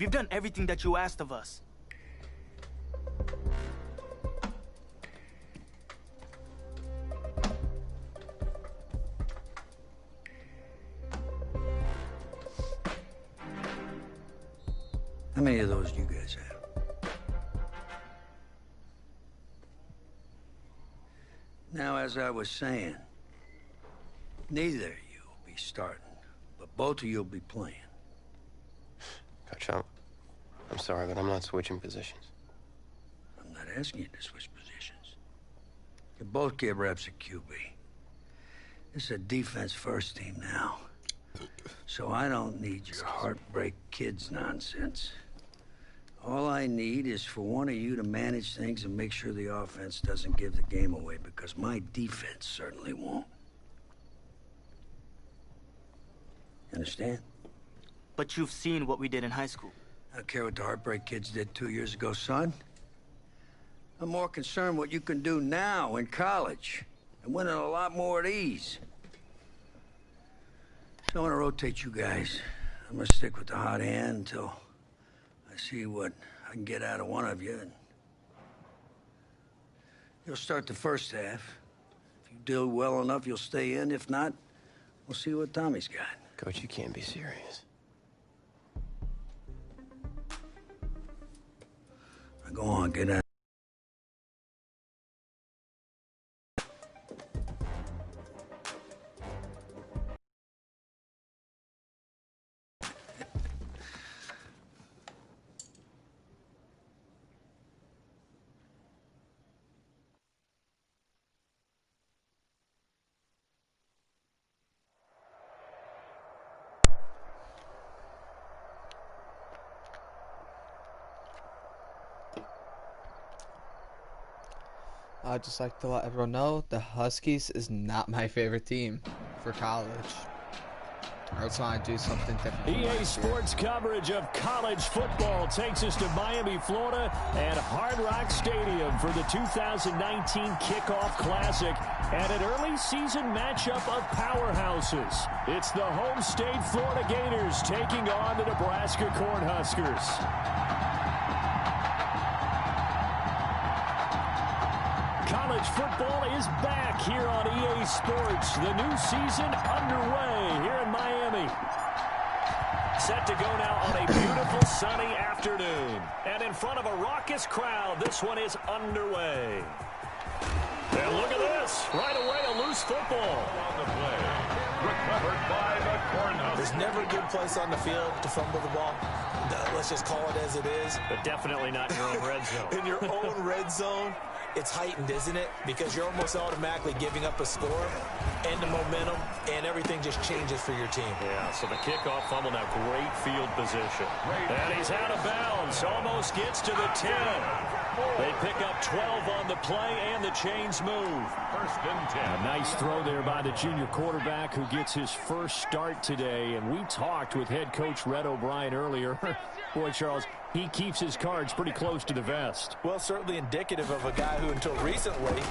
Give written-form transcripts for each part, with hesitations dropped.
We've done everything that you asked of us. How many of those do you guys have? Now, as I was saying, neither of you will be starting, but both of you will be playing. Coach, I'm sorry, but I'm not switching positions. I'm not asking you to switch positions. You both get reps at QB. This is a defense-first team now. So I don't need your heartbreak kids nonsense. All I need is for one of you to manage things and make sure the offense doesn't give the game away, because my defense certainly won't. Understand? But you've seen what we did in high school. I don't care what the heartbreak kids did 2 years ago, son. I'm more concerned what you can do now in college and winning a lot more at ease. So I'm gonna rotate you guys. I'm gonna stick with the hot hand until I see what I can get out of one of you. And you'll start the first half. If you do well enough, you'll stay in. If not, we'll see what Tommy's got. Coach, you can't be serious. Now go on, get out. I'd just like to let everyone know the Huskies is not my favorite team for college. I just want to do something different. EA Sports coverage of college football takes us to Miami, Florida, and Hard Rock Stadium for the 2019 Kickoff Classic and an early season matchup of powerhouses. It's the home state Florida Gators taking on the Nebraska Cornhuskers. College football is back here on EA Sports. The new season underway here in Miami. Set to go now on a beautiful sunny afternoon. And in front of a raucous crowd, this one is underway. And look at this. Right away, a loose football. On the play. Recovered by the Cornhuskers. There's never a good place on the field to fumble the ball. Let's just call it as it is. But definitely not in your own red zone. In your own red zone, it's heightened, isn't it? Because you're almost automatically giving up a score and the momentum, and everything just changes for your team. Yeah, so the kickoff fumble now, great field position. And he's out of bounds, almost gets to the 10. They pick up 12 on the play, and the chains move. First and 10. A nice throw there by the junior quarterback who gets his first start today. And we talked with head coach Red O'Brien earlier. Boy, Charles, he keeps his cards pretty close to the vest. Well, certainly indicative of a guy who until recently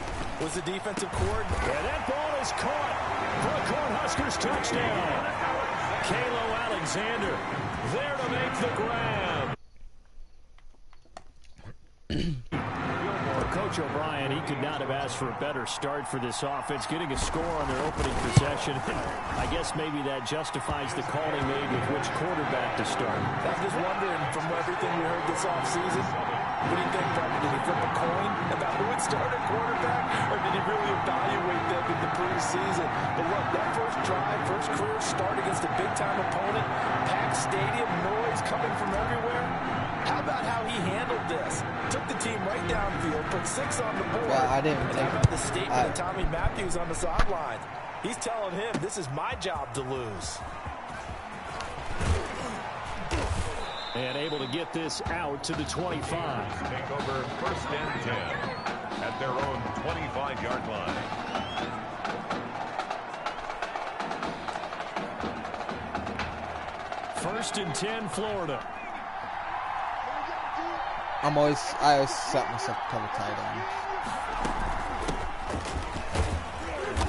was the defensive coordinator. And that ball is caught for a Cornhuskers touchdown. Kalo Alexander there to make the grab. For Coach O'Brien, he could not have asked for a better start for this offense, getting a score on their opening possession. I guess maybe that justifies the call he made with which quarterback to start. I'm just wondering, from everything we heard this offseason, what do you think, Bobby? Did he flip a coin about who would start at quarterback, or did he really evaluate them in the preseason? But look, that first drive, first career start against a big-time opponent, packed stadium, noise coming from everywhere. How about how he handled this? Took the team right downfield, put 6 on the board. Well, I didn't and think how about the statement of Tommy Matthews on the sideline? He's telling him, this is my job to lose. And able to get this out to the 25. Take over first and 10 at their own 25-yard line. First and 10, Florida. I always set myself to cover tight end.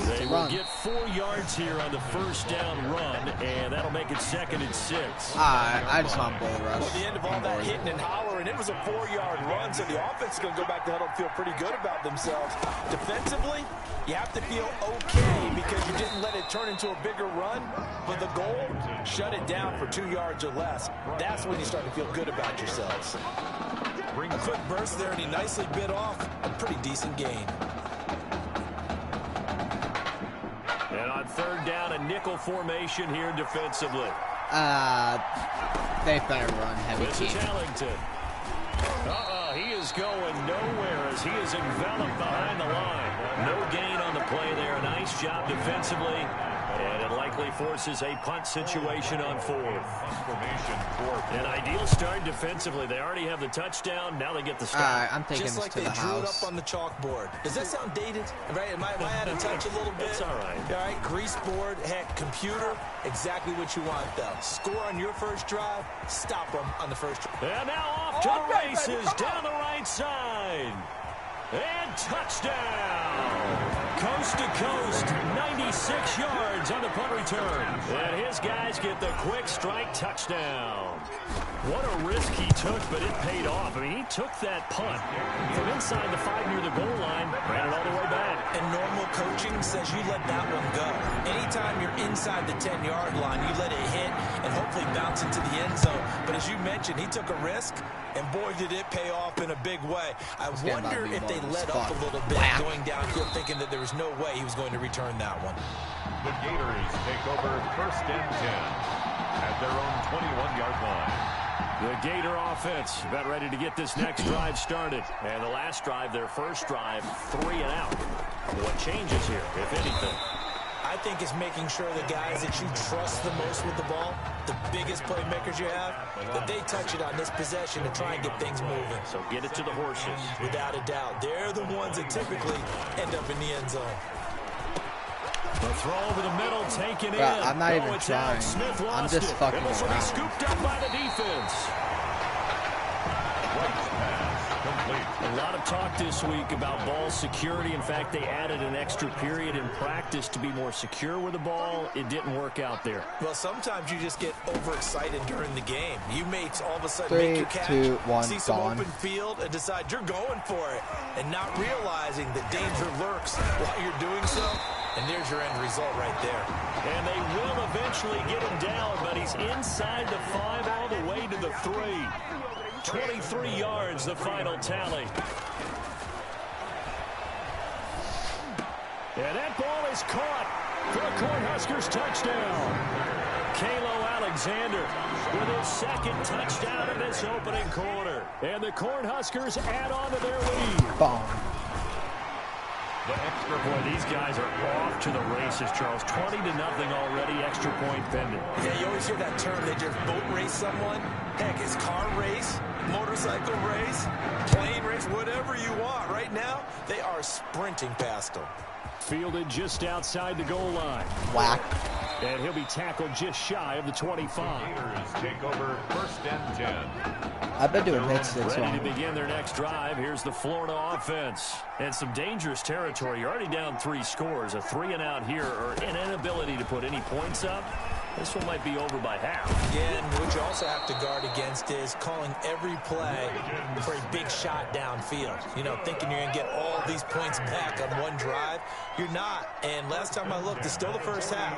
It's They a will run. get 4 yards here on the first down run, and that'll make it 2nd and 6. I just want bull rush. Well, at the end of all that hitting and hollering, it was a 4-yard run, so the offense is going to go back to huddle and feel pretty good about themselves. Defensively, you have to feel okay because you didn't let it turn into a bigger run, but the goal, shut it down for 2 yards or less. That's when you start to feel good about yourselves. A quick burst there, and he nicely bit off a pretty decent gain. And on 3rd down, a nickel formation here defensively. They better run heavy This team. is Ellington. He is going nowhere as he is enveloped behind the line. No gain on the play there. Nice job defensively. And it likely forces a punt situation on 4th. An ideal start defensively. They already have the touchdown. Now they get the start. I'm taking Just this like to they the drew it house. up on the chalkboard. Does that sound dated? Right? Am I out of touch a little bit? It's all right. All right, grease board, heck, computer, exactly what you want, though. Score on your first drive, stop them on the first drive. And now off to the races down the right side. And touchdown. Coast to coast, 96 yards on the punt return. And his guys get the quick strike touchdown. What a risk he took, but it paid off. I mean, he took that punt from inside the 5 near the goal line, ran it all the way back. And normal coaching says you let that one go. Anytime you're inside the 10-yard line, you let it hit and hopefully bounce into the end zone. But as you mentioned, he took a risk, and boy, did it pay off in a big way. I wonder if they let up a little bit going downfield, thinking that there was no way he was going to return that one. The Gators take over 1st and 10 at their own 21-yard line. The Gator offense about ready to get this next drive started. And the last drive, their first drive, 3 and out. What changes here, if anything? I think it's making sure the guys that you trust the most with the ball, the biggest playmakers you have, that they touch it on this possession to try and get things moving. So get it to the horses. Without a doubt. They're the ones that typically end up in the end zone. The throw over the middle, taken in. I'm not even it's out. trying. Smith I'm lost just it. fucking And this will be around. scooped up by the defense. A lot of talk this week about ball security. In fact, they added an extra period in practice to be more secure with the ball. It didn't work out there. Well, sometimes you just get overexcited during the game. You may all of a sudden 3, make your catch, 2, 1, see some gone. open field, and decide you're going for it, and not realizing that danger lurks while you're doing so. And there's your end result right there. And they will eventually get him down, but he's inside the 5 all the way to the 3. 23 yards, the final tally. And that ball is caught for a Cornhuskers touchdown. Kalo Alexander with his 2nd touchdown in this opening quarter. And the Cornhuskers add on to their lead. Bomb. The extra point. These guys are off to the races, Charles. 20-0 already, extra point pending. Yeah, you always hear that term. They just boat race someone. Heck, it's car race, motorcycle race, plane race, whatever you want. Right now, they are sprinting past them. Fielded just outside the goal line. Whack. And he'll be tackled just shy of the 25. Gators take over 1st and 10. I've been doing mixed this Ready one. to begin their next drive. Here's the Florida offense. And some dangerous territory. You're already down 3 scores. A 3 and out here, or an inability to put any points up. This one might be over by half. Again, what you also have to guard against is calling every play for a big shot downfield. You know, thinking you're going to get all these points back on one drive. You're not. And last time I looked, it's still the first half.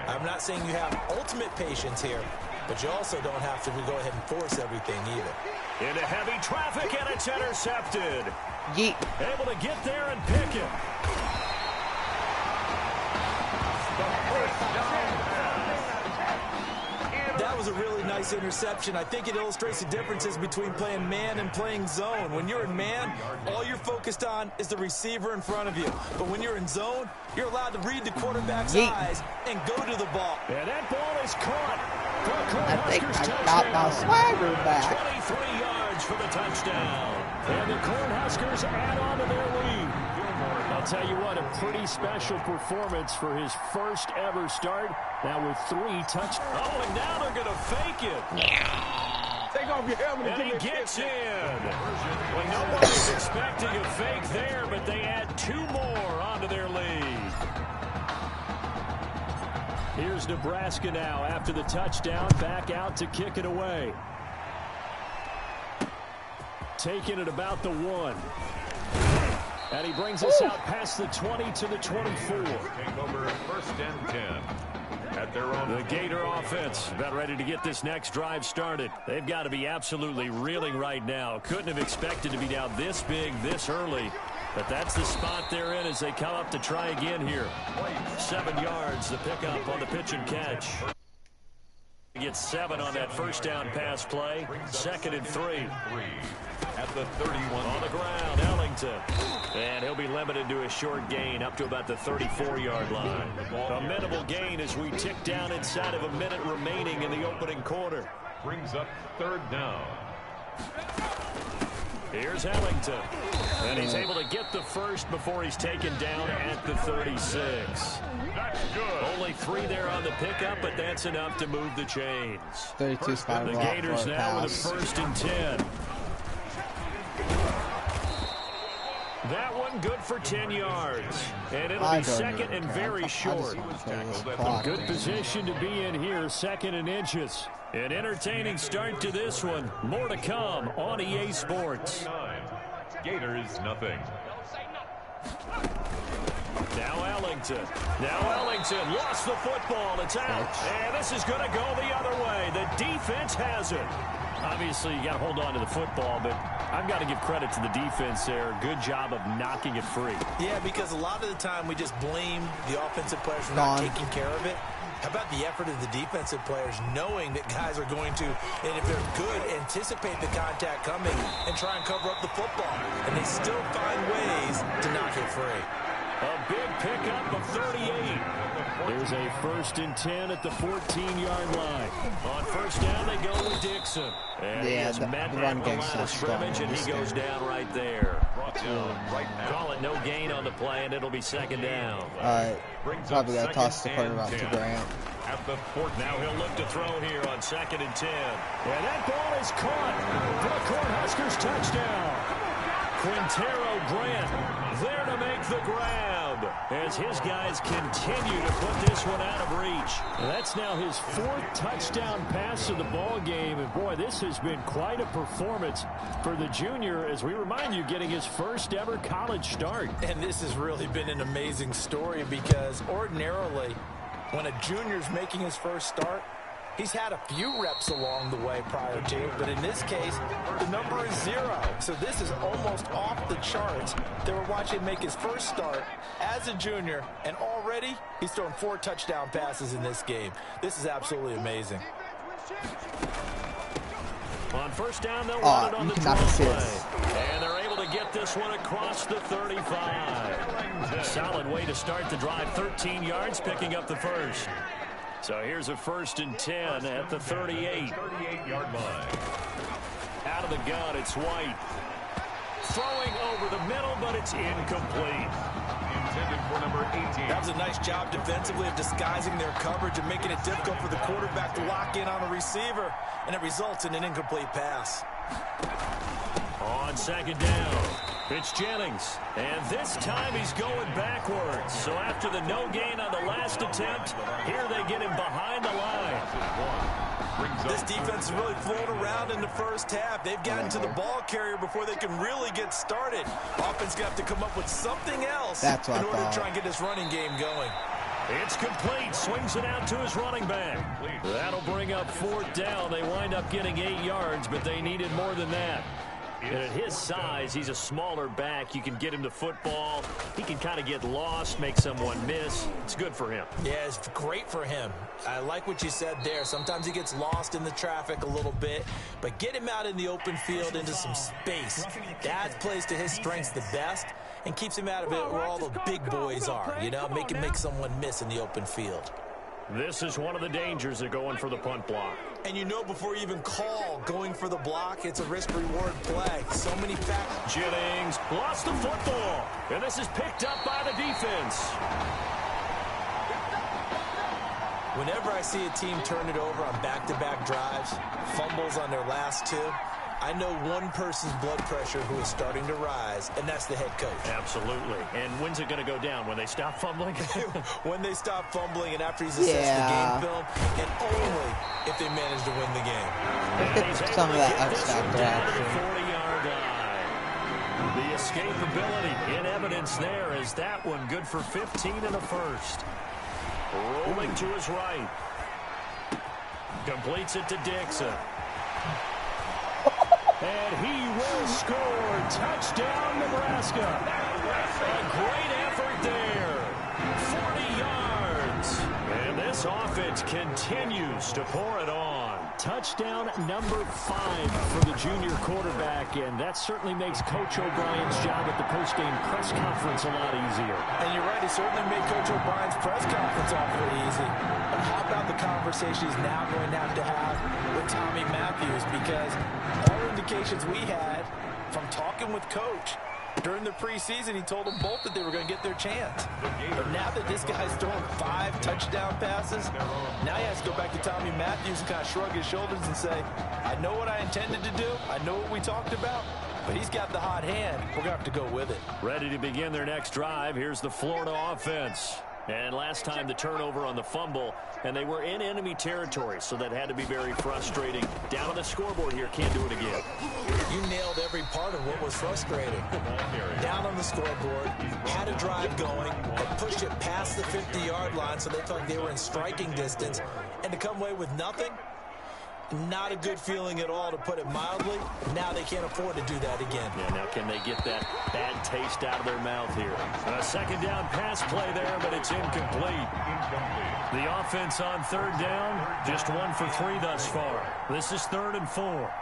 I'm not saying you have ultimate patience here, but you also don't have to go ahead and force everything either. Into heavy traffic, and it's intercepted. Yeet. Able to get there and pick it. That was a really nice interception. I think it illustrates the differences between playing man and playing zone. When you're in man, all you're focused on is the receiver in front of you. But when you're in zone, you're allowed to read the quarterback's eyes and go to the ball. And that ball is caught for a I think Cornhuskers I got my touchdown. swagger back. 23 yards for the touchdown. And the Cornhuskers add on to their lead. I'll tell you what, a pretty special performance for his first ever start. Now with 3 touchdowns. Oh, and now they're going to fake it. Take off your helmet And he gets in. Well, no one was expecting a fake there, but they add 2 more onto their lead. Here's Nebraska now after the touchdown, back out to kick it away. Taking it about the 1. And he brings us out past the 20 to the 24. Take over 1st and 10 at their own. The Gator offense about ready to get this next drive started. They've got to be absolutely reeling right now. Couldn't have expected to be down this big this early. But that's the spot they're in as they come up to try again here. 7 yards, the pickup on the pitch and catch. He gets 7 on that first down pass play. 2nd and 3. At the 31. On the ground, Ellington. And he'll be limited to a short gain up to about the 34-yard line. A minimal gain as we tick down inside of a minute remaining in the opening quarter. Brings up 3rd down. Here's Ellington. And he's able to get the first before he's taken down at the 36. That's good. Only 3 there on the pickup, but that's enough to move the chains. 32 spot The block Gators for a now with pass. a 1st and 10. That one good for 10 yards. And it'll be 2nd and very short. A good position to be in here, 2nd and inches. An entertaining start to this one. More to come on EA Sports. Gators nothing. Now Ellington lost the football. It's out. And this is going to go the other way. The defense has it. Obviously, you got to hold on to the football, but I've got to give credit to the defense there. Good job of knocking it free. Yeah, because a lot of the time we just blame the offensive players for not taking care of it. How about the effort of the defensive players knowing that guys are going to, and if they're good, anticipate the contact coming and try and cover up the football. And they still find ways to knock it free. A big pickup of 38. There's a 1st and 10 at the 14-yard line. On 1st down, they go with Dixon. And he has met at the line of scrimmage, and he goes down right there. Call it no gain on the play, and it'll be 2nd down. Probably got to toss the quarterback to Grant. At the 4th. Now he'll look to throw here on 2nd and 10. And that ball is caught for the Cornhuskers touchdown. Quintero Grant there to make the grab as his guys continue to put this one out of reach. And that's now his 4th touchdown pass of the ball game. And boy, this has been quite a performance for the junior, as we remind you, getting his first ever college start. And this has really been an amazing story because ordinarily, when a junior's making his first start, he's had a few reps along the way prior to, but in this case, the number is 0. So this is almost off the charts. They were watching him make his first start as a junior, and already he's thrown 4 touchdown passes in this game. This is absolutely amazing. On 1st down, they'll run it on the draw see play. it. And they're able to get this one across the 35. Solid way to start the drive. 13 yards, picking up the first. So here's a 1st and 10 at the 38. 38-yard line. Out of the gun, it's White. Throwing over the middle, but it's incomplete. Intended for number 18. That was a nice job defensively of disguising their coverage and making it difficult for the quarterback to lock in on the receiver, and it results in an incomplete pass. On 2nd down, it's Jennings, and this time he's going backwards. So after the no gain on the last attempt, here they get him behind the line. This defense has really flown around in the first half. They've gotten to the ball carrier before they can really get started. Offense got to come up with something else in order to try and get this running game going. It's complete. Swings it out to his running back. That'll bring up 4th down. They wind up getting 8 yards, but they needed more than that. And at his size, he's a smaller back. You can get him to football. He can kind of get lost, make someone miss. It's good for him. Yeah, it's great for him. I like what you said there. Sometimes he gets lost in the traffic a little bit, but get him out in the open field into some space. That plays to his strengths the best and keeps him out of it where all the big boys are, you know, make someone miss in the open field. This is one of the dangers of going for the punt block. And you know before you even call going for the block, it's a risk-reward play. So many factors. Jennings lost the football, and this is picked up by the defense. Whenever I see a team turn it over on back-to-back drives, fumbles on their last 2, I know one person's blood pressure who is starting to rise, and that's the head coach. Absolutely. And when's it going to go down? When they stop fumbling? When they stop fumbling and after he's assessed the game film, and only if they manage to win the game. Some of that X-Factor action. 40-yard line. The escapability in evidence there is that one good for 15 and a first. Rolling to his right. Completes it to Dixon. And he will score. Touchdown, Nebraska. A great effort there. 40 yards. And this offense continues to pour it on. Touchdown number 5 for the junior quarterback, and that certainly makes Coach O'Brien's job at the postgame press conference a lot easier. And you're right, it certainly made Coach O'Brien's press conference awfully easy. But how about the conversation he's now going to have with Tommy Matthews? Because all indications we had from talking with Coach during the preseason, he told them both that they were going to get their chance. But now that this guy's throwing 5 touchdown passes, now he has to go back to Tommy Matthews and kind of shrug his shoulders and say, I know what I intended to do. I know what we talked about. But he's got the hot hand. We're going to have to go with it. Ready to begin their next drive. Here's the Florida offense. And last time the turnover on the fumble, and they were in enemy territory, so that had to be very frustrating. Down on the scoreboard here, can't do it again. You nailed every part of what was frustrating. Down on the scoreboard, had a drive going, and pushed it past the 50-yard line so they thought they were in striking distance, and to come away with nothing, not a good feeling at all, to put it mildly. Now they can't afford to do that again. Yeah, now can they get that bad taste out of their mouth here? A second down pass play there, but it's incomplete. The offense on third down, just 1 for 3 thus far. This is 3rd and 4.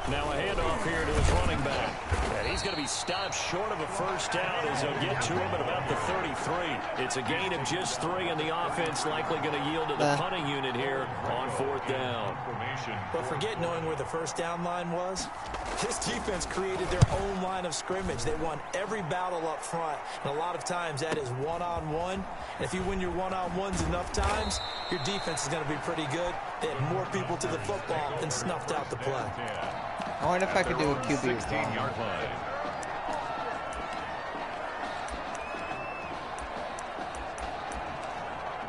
Now a handoff here to his running back. And he's going to be stopped short of a first down as they'll get to him at about the 33. It's a gain of just 3, and the offense likely going to yield to the punting unit here on 4th down. But forget knowing where the first down line was. This defense created their own line of scrimmage. They won every battle up front, and a lot of times that is one-on-one. And if you win your one-on-ones enough times, your defense is going to be pretty good. They had more people to the football and snuffed out the play. I wonder if I could do a QB. 16-yard line.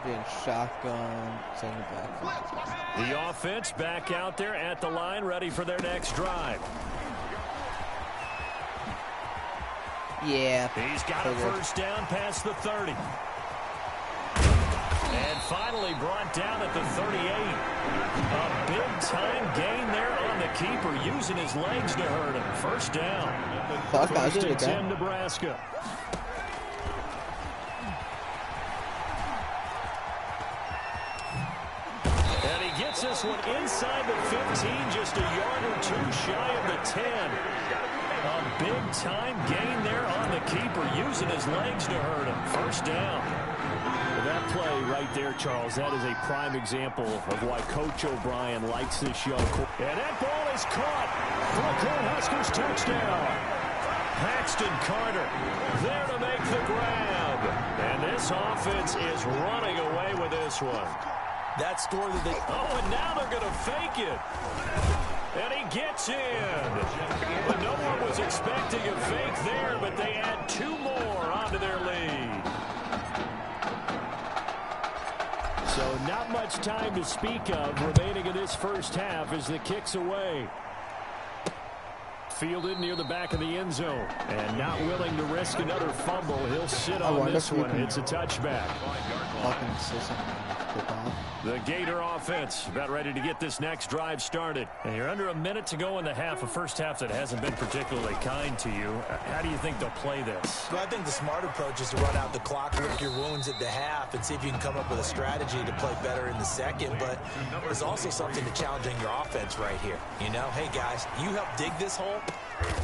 Being shotgun, send it back. The offense back out there at the line, ready for their next drive. Yeah. He's got a first down past the 30. And finally brought down at the 38. A big-time gain there on the keeper, using his legs to hurt him. First down. First and 10, Nebraska. And he gets this one inside the 15, just a yard or 2 shy of the 10. A big-time gain there on the keeper, using his legs to hurt him. First down. That play right there, Charles, that is a prime example of why Coach O'Brien likes this young quarterback. And that ball is caught for a Cornhuskers touchdown. Paxton Carter there to make the grab. And this offense is running away with this one. That score that they... Oh, and now they're going to fake it. And he gets in. But no one was expecting a fake there, but they add 2 more onto their lead. So not much time to speak of remaining in this first half as the kick's away. Fielded near the back of the end zone. And not willing to risk another fumble. He'll sit on this one. It's a touchback. The Gator offense about ready to get this next drive started. And you're under a minute to go in the half, a first half that hasn't been particularly kind to you. How do you think they'll play this? Well, I think the smart approach is to run out the clock, lick your wounds at the half, and see if you can come up with a strategy to play better in the second. But there's also something to challenging your offense right here. You know, hey, guys, you help dig this hole.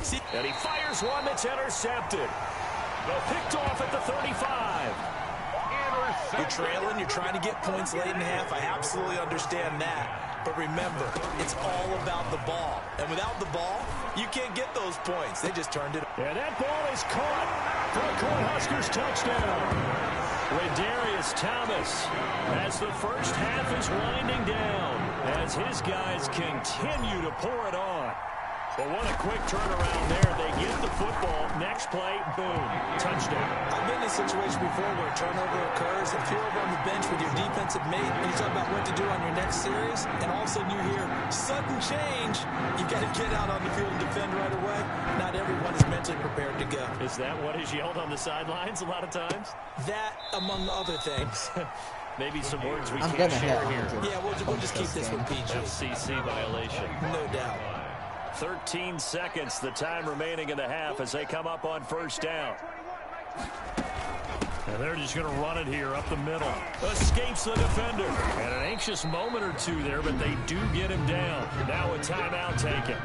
See? And he fires one that's intercepted. Picked off at the 35. You're trailing, you're trying to get points late in the half. I absolutely understand that. But remember, it's all about the ball. And without the ball, you can't get those points. They just turned it. And that ball is caught for a Cornhuskers touchdown. Redarius Thomas, as the first half is winding down. as his guys continue to pour it on. But what a quick turnaround there. They get the football. Next play, boom, touchdown. I've been in a situation before where a turnover occurs. If you're over on the bench with your defensive mate and you talk about what to do on your next series, and all of a sudden you hear sudden change, you've got to get out on the field and defend right away. Not everyone is mentally prepared to go. Is that what is yelled on the sidelines a lot of times? That, among other things. Maybe some words we I'm can't gonna share hit here. 100. Yeah, we'll just keep this with PG. FCC violation. No doubt. 13 seconds, the time remaining in the half as they come up on first down. And they're just going to run it here up the middle. Escapes the defender. And an anxious moment or two there, but they do get him down. Now a timeout taken.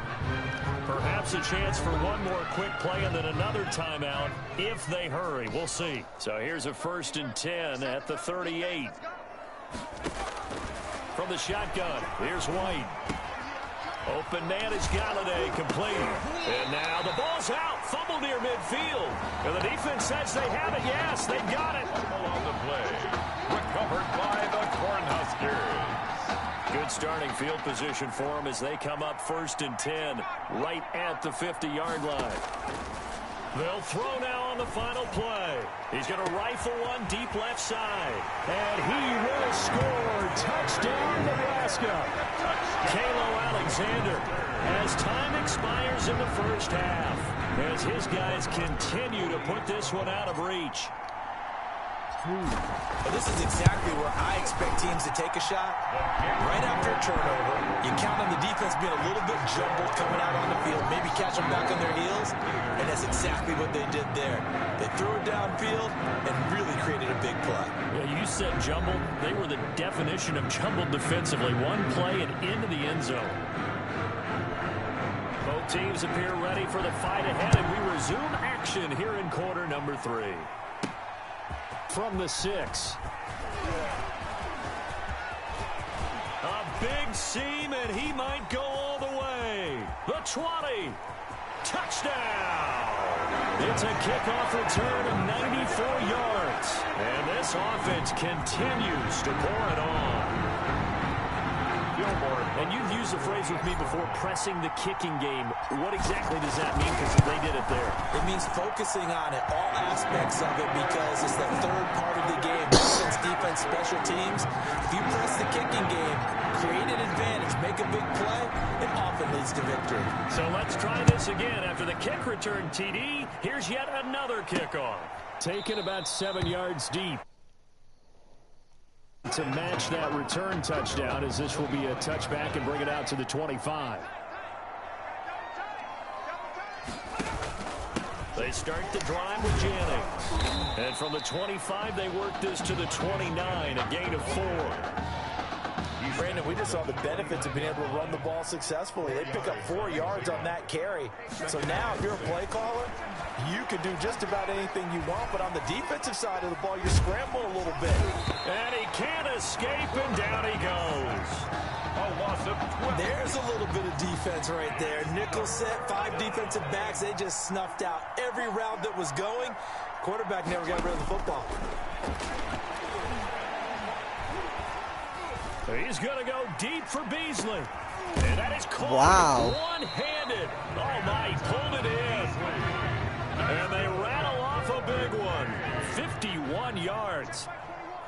Perhaps a chance for one more quick play and then another timeout if they hurry. We'll see. So here's a 1st and 10 at the 38. From the shotgun, here's White. Open man is Galladay, complete. And now the ball's out. Fumble near midfield. And the defense says they have it. Yes, they got it. On the play. Recovered by the Cornhuskers. Good starting field position for them as they come up 1st and 10 right at the 50-yard line. They'll throw now on the final play. He's going to rifle one deep left side. And he will score. Touchdown, Nebraska. Kalo Alexander, as time expires in the first half, as his guys continue to put this one out of reach. Well, this is exactly where I expect teams to take a shot. Right after a turnover, you count on the defense being a little bit jumbled coming out on the field, maybe catch them back on their heels, and that's exactly what they did there. They threw it downfield and really created a big play. Yeah, you said jumbled. They were the definition of jumbled defensively. One play and into the end zone. Both teams appear ready for the fight ahead, and we resume action here in quarter number 3. From the 6. A big seam, and he might go all the way. The 20. Touchdown. It's a kickoff return of 94 yards. And this offense continues to pour it on. And you've used the phrase with me before, pressing the kicking game. What exactly does that mean? Because they did it there. It means focusing on it, all aspects of it, because it's the third part of the game. Offense, defense, special teams. If you press the kicking game, create an advantage, make a big play, it often leads to victory. So let's try this again. After the kick return TD, here's yet another kickoff. Taken about 7 yards deep. To match that return touchdown, as this will be a touchback and bring it out to the 25. They start the drive with Jennings. And from the 25, they work this to the 29, a gain of 4. Brandon, we just saw the benefits of being able to run the ball successfully. They pick up 4 yards on that carry. So now, if you're a play caller, you can do just about anything you want, but on the defensive side of the ball, you're scrambling a little bit. And he can't escape, and down he goes. A loss of 20. There's a little bit of defense right there. Nickel set, 5 defensive backs. They just snuffed out every route that was going. Quarterback never got rid of the football. He's going to go deep for Beasley. And that is caught one-handed. Oh, my, pulled it in. And they rattle off a big one. 51 yards.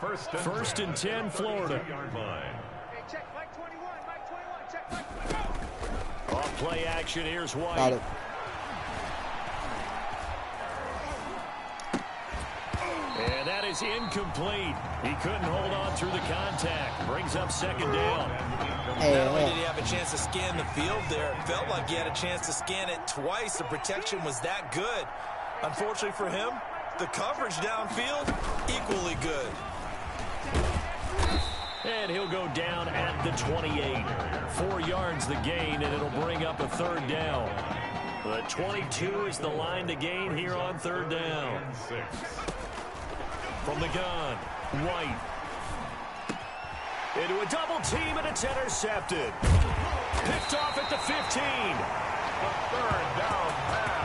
First and 10, Florida. Off play action, here's White. Got it. And that is incomplete. He couldn't hold on through the contact. Brings up 2nd down. Not only did he have a chance to scan the field there, it felt like he had a chance to scan it twice. The protection was that good. Unfortunately for him, the coverage downfield, equally good. And he'll go down at the 28. 4 yards the gain, and it'll bring up a 3rd down. The 22 is the line to gain here on 3rd down. From the gun, White. Into a double team, and it's intercepted. Picked off at the 15. A 3rd down pass.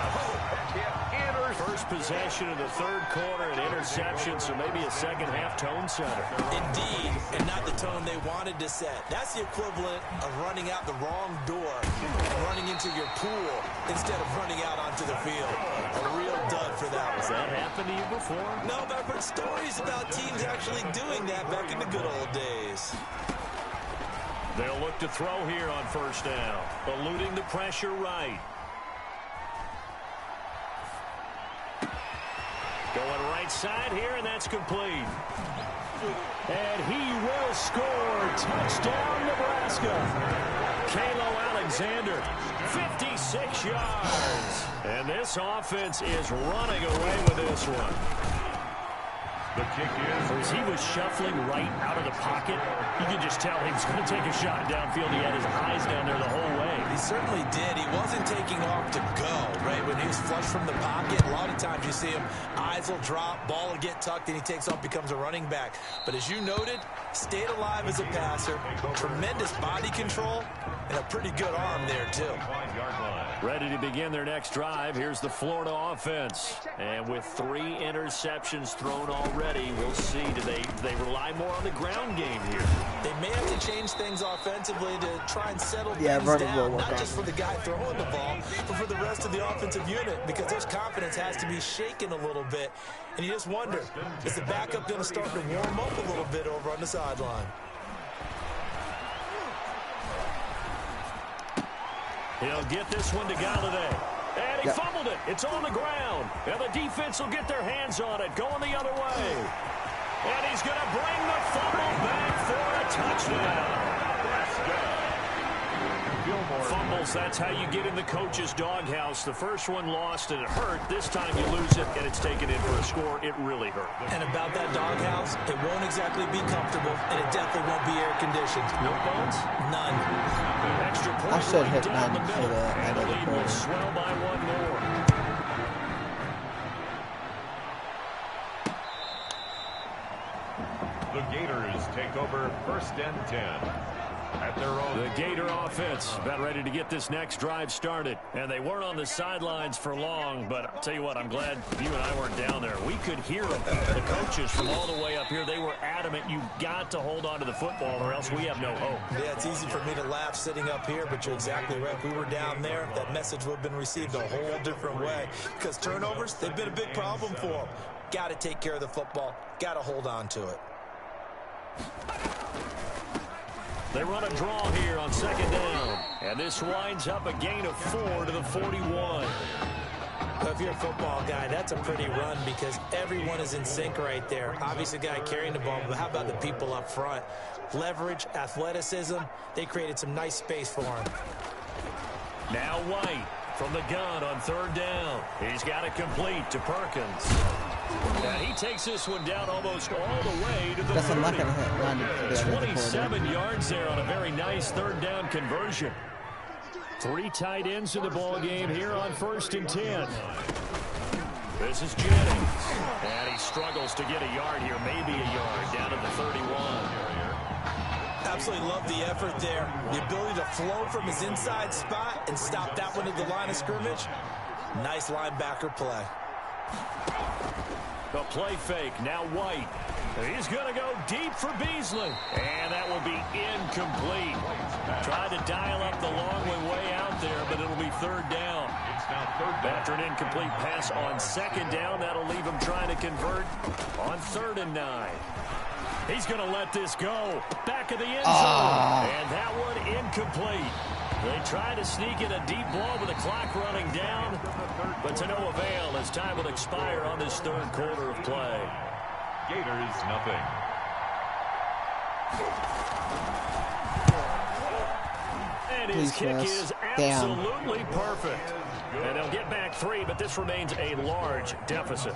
First first possession of the third quarter, an interception, so maybe a second-half tone setter. Indeed, and not the tone they wanted to set. That's the equivalent of running out the wrong door and running into your pool instead of running out onto the field. A real dud for that one. Has that happened to you before? No, but I've heard stories about teams actually doing that back in the good old days. They'll look to throw here on first down, eluding the pressure right. Going right side here, and that's complete. And he will score. Touchdown, Nebraska. Kalo Alexander, 56 yards. And this offense is running away with this one. The kick is... As he was shuffling right out of the pocket, you could just tell he was going to take a shot downfield. He had his eyes down there the whole way. He certainly did. He wasn't taking off to go, right? When he was flush from the pocket, a lot of times you see him, eyes will drop, ball will get tucked, and he takes off, becomes a running back. But as you noted, stayed alive as a passer, tremendous body control, and a pretty good arm there, too. Ready to begin their next drive. Here's the Florida offense. And with 3 interceptions thrown already, we'll see. Do they rely more on the ground game here? They may have to change things offensively to try and settle things running down, will work not just for the guy throwing the ball, but for the rest of the offensive unit, because his confidence has to be shaken a little bit. And you just wonder, is the backup going to start to warm up a little bit over on the sideline? He'll get this one to Galladay. And he fumbled it. It's on the ground. And the defense will get their hands on it, going the other way. And he's going to bring the fumble back for a touchdown. Fumbles, that's how you get in the coach's doghouse. The first one lost and it hurt. This time you lose it and it's taken in for a score. It really hurt. And about that doghouse, it won't exactly be comfortable, and it definitely won't be air conditioned. No bones? None. Extra point I should hit down 9 the for middle. the And end the of the lead will quarter. swell by 1 more. The Gators take over first and 10. At their own. The Gator offense about ready to get this next drive started. And they weren't on the sidelines for long, but I'll tell you what, I'm glad you and I weren't down there. We could hear them. The coaches from all the way up here, they were adamant. You've got to hold on to the football or else we have no hope. Yeah, it's easy for me to laugh sitting up here, but you're exactly right. If we were down there, that message would have been received a whole different way. Because turnovers, they've been a big problem for them. Got to take care of the football. Got to hold on to it. They run a draw here on second down. And this winds up a gain of 4 to the 41. Well, if you're a football guy, that's a pretty run because everyone is in sync right there. Obviously, the guy carrying the ball, but how about the people up front? Leverage, athleticism, they created some nice space for him. Now White from the gun on third down. He's got it complete to Perkins. And he takes this one down almost all the way to the 30. I'm not going to hit 90 for the end of the 27 yards there on a very nice third down conversion. 3 tight ends in the ball game here on first and 10. This is Jennings. And he struggles to get a yard here, maybe a yard, down at the 31. Absolutely love the effort there. The ability to flow from his inside spot and stop that one at the line of scrimmage. Nice linebacker play. The play fake, now White. He's going to go deep for Beasley. And that will be incomplete. Tried to dial up the long way out there, but it'll be third down. After an incomplete pass on second down, that'll leave him trying to convert on 3rd and 9. He's going to let this go. Back of the end zone. And that one incomplete. They try to sneak in a deep ball with the clock running down, but to no avail as time will expire on this third quarter of play. Gators, nothing. And his kick is absolutely perfect. And they'll get back 3, but this remains a large deficit.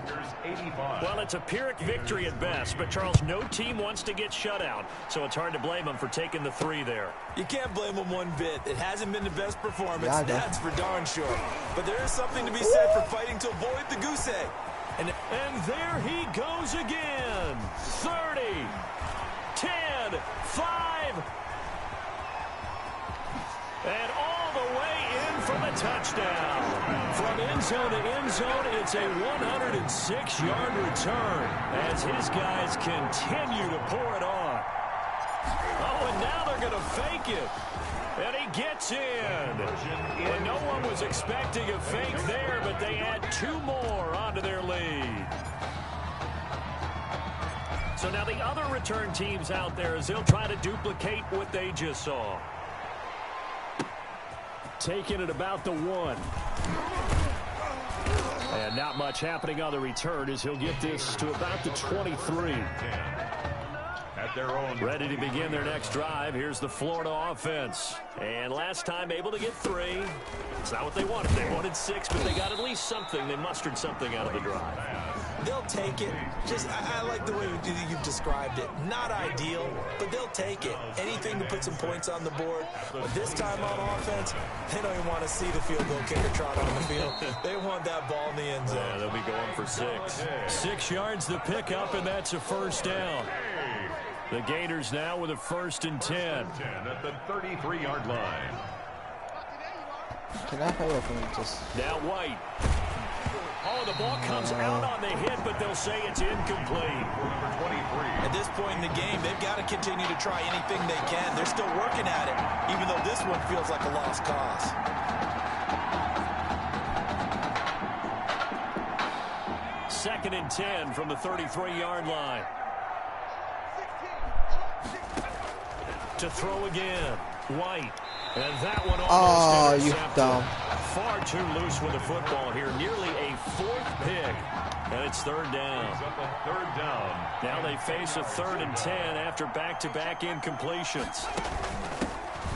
Well, it's a Pyrrhic victory at best, but Charles, no team wants to get shut out, so it's hard to blame them for taking the 3 there. You can't blame them one bit. It hasn't been the best performance, that's for darn sure. But there is something to be said for fighting to avoid the goose egg. And there he goes again. 30, 10, 5, and all the way in for the touchdown. From end zone to end zone. It's a 106-yard return as his guys continue to pour it on. Oh, and now they're going to fake it. And he gets in. And no one was expecting a fake there, but they add 2 more onto their lead. So now the other return teams out there as they'll try to duplicate what they just saw. Taking it about the 1. And not much happening on the return as he'll get this to about the 23. At their own. Ready to begin their next drive. Here's the Florida offense. And last time able to get 3. It's not what they wanted. They wanted 6, but they got at least something. They mustered something out of the drive. They'll take it. I like the way you've described it. Not ideal, but they'll take it. Anything to put some points on the board. But this time on offense, they don't even want to see the field goal kicker trot on the field. They want that ball in the end zone. Yeah, they'll be going for 6. 6 yards the pickup, and that's a first down. The Gators now with a 1st and 10. At the 33-yard line. Can I hurry up and just... Now White. Oh, the ball comes out on the hit, but they'll say it's incomplete. At this point in the game, they've got to continue to try anything they can. They're still working at it, even though this one feels like a lost cause. Second and 10 from the 33-yard line. To throw again. White. And that one almost intercepted. Dumb. Far too loose with the football here. Nearly a 4th pick. And it's 3rd down. Now they face a 3rd and 10 after back-to-back incompletions.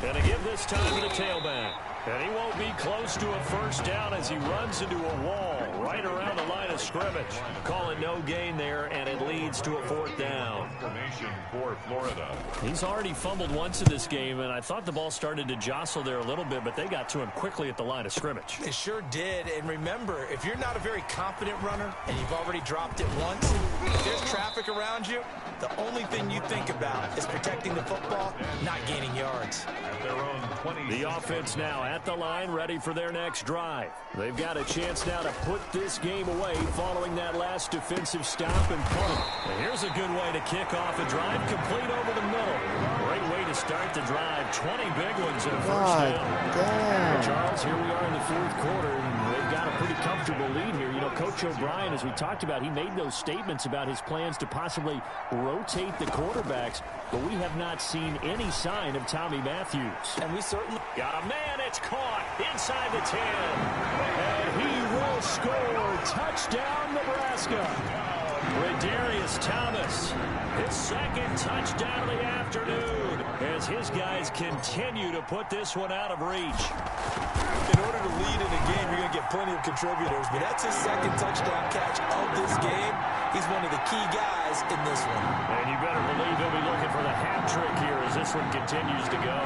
Gonna give this time to the tailback. And he won't be close to a first down as he runs into a wall right around the line of scrimmage. Calling no gain there, and it leads to a 4th down. Formation for Florida. He's already fumbled once in this game, and I thought the ball started to jostle there a little bit, but they got to him quickly at the line of scrimmage. They sure did. And remember, if you're not a very confident runner and you've already dropped it once, if there's traffic around you, the only thing you think about is protecting the football, not gaining yards. At their own 20. The offense now at the line, ready for their next drive. They've got a chance now to put this game away following that last defensive stop and punt. And here's a good way to kick off a drive, complete over the middle. Great way to start the drive. 20 big ones and a first down. Damn. Charles, here we are in the 4th quarter, and they've got a pretty comfortable lead here. You know, Coach O'Brien, as we talked about, he made those statements about his plans to possibly rotate the quarterbacks, but we have not seen any sign of Tommy Matthews. And we certainly got a man. It's caught inside the 10. And he will score. Touchdown, Nebraska. Redarius Thomas, his 2nd touchdown of the afternoon as his guys continue to put this one out of reach. In order to lead in a game, you're going to get plenty of contributors, but that's his 2nd touchdown catch of this game. He's one of the key guys in this one. And you better believe he'll be looking for the hat trick here as this one continues to go.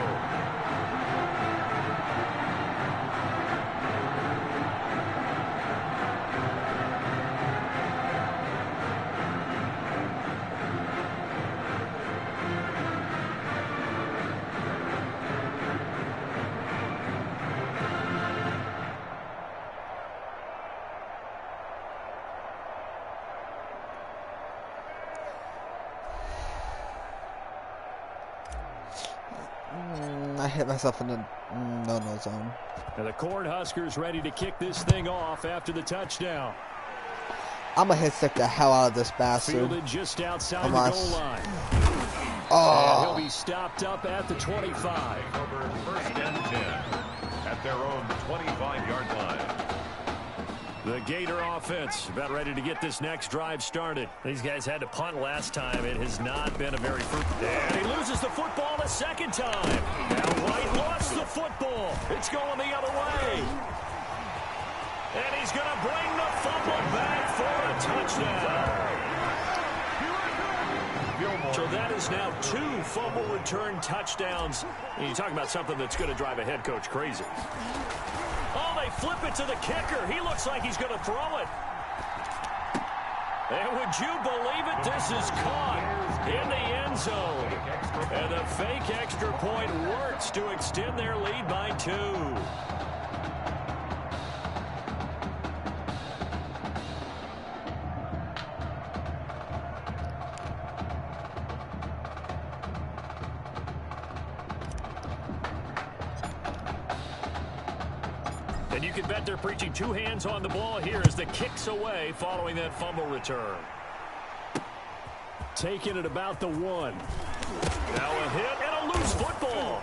I hit myself in the no-no zone. And the Cornhuskers ready to kick this thing off after the touchdown. I'm going to hit stick the hell out of this bastard. Fielded just outside the goal line. Oh. And he'll be stopped up at the 25. Over 1st and 10. At their own 25-yard line. The Gator offense about ready to get this next drive started. These guys had to punt last time. It has not been a very fruitful. And he loses the football a 2nd time. Now White lost the football. It's going the other way. And he's going to bring the fumble back for a touchdown. So that is now 2 fumble return touchdowns. And you talk about something that's going to drive a head coach crazy. Oh, they flip it to the kicker. He looks like he's going to throw it. And would you believe it? This is caught in the end zone. And the fake extra point works to extend their lead by 2. And you can bet they're preaching two hands on the ball here as the kick's away following that fumble return. Taking it about the 1. Now a hit and a loose football.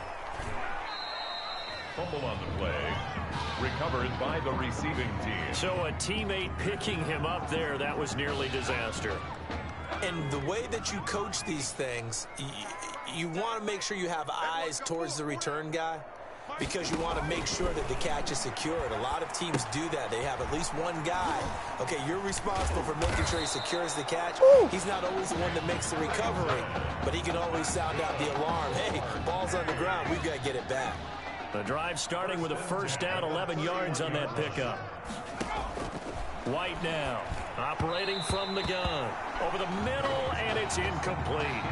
Fumble on the play. Recovered by the receiving team. So a teammate picking him up there, that was nearly disaster. And the way that you coach these things, you want to make sure you have eyes towards the return guy because you want to make sure that the catch is secured. A lot of teams do that. They have at least one guy. Okay, you're responsible for making sure he secures the catch. He's not always the one that makes the recovery, but he can always sound out the alarm. Hey, ball's on the ground. We've got to get it back. The drive starting with a first down, 11 yards on that pickup. White now, operating from the gun. Over the middle, and it's incomplete.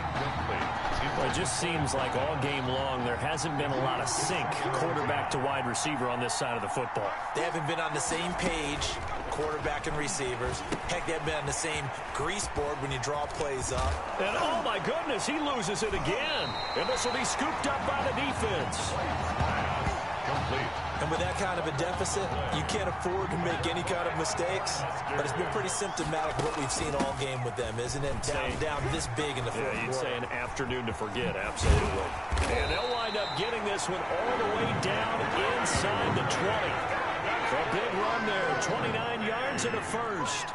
Well, it just seems like all game long there hasn't been a lot of sync quarterback to wide receiver on this side of the football. They haven't been on the same page, quarterback and receivers. Heck, they haven't been on the same grease board when you draw plays up. And oh my goodness, he loses it again. And this will be scooped up by the defense. Complete. And with that kind of a deficit, you can't afford to make any kind of mistakes. But it's been pretty symptomatic of what we've seen all game with them, isn't it? Down this big in the fourth quarter. You'd say an afternoon to forget, absolutely. And they'll wind up getting this one all the way down inside the 20. A big run there, 29 yards and a first.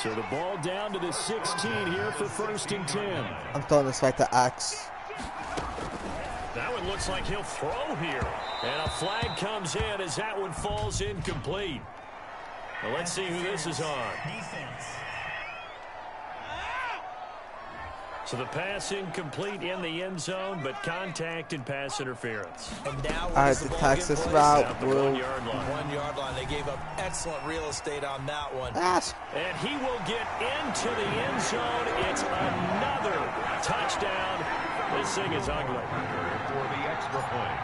So the ball down to the 16 here for 1st and 10. I'm throwing this back to X. That one looks like he'll throw here. And a flag comes in as that one falls incomplete. Well, let's see who this is on. So the pass incomplete in the end zone, but contact and pass interference. And now All right, the Texas route. At the 1 yard line. 1 yard line. They gave up excellent real estate on that one. And he will get into the end zone. It's another touchdown. This thing is ugly. For the extra point.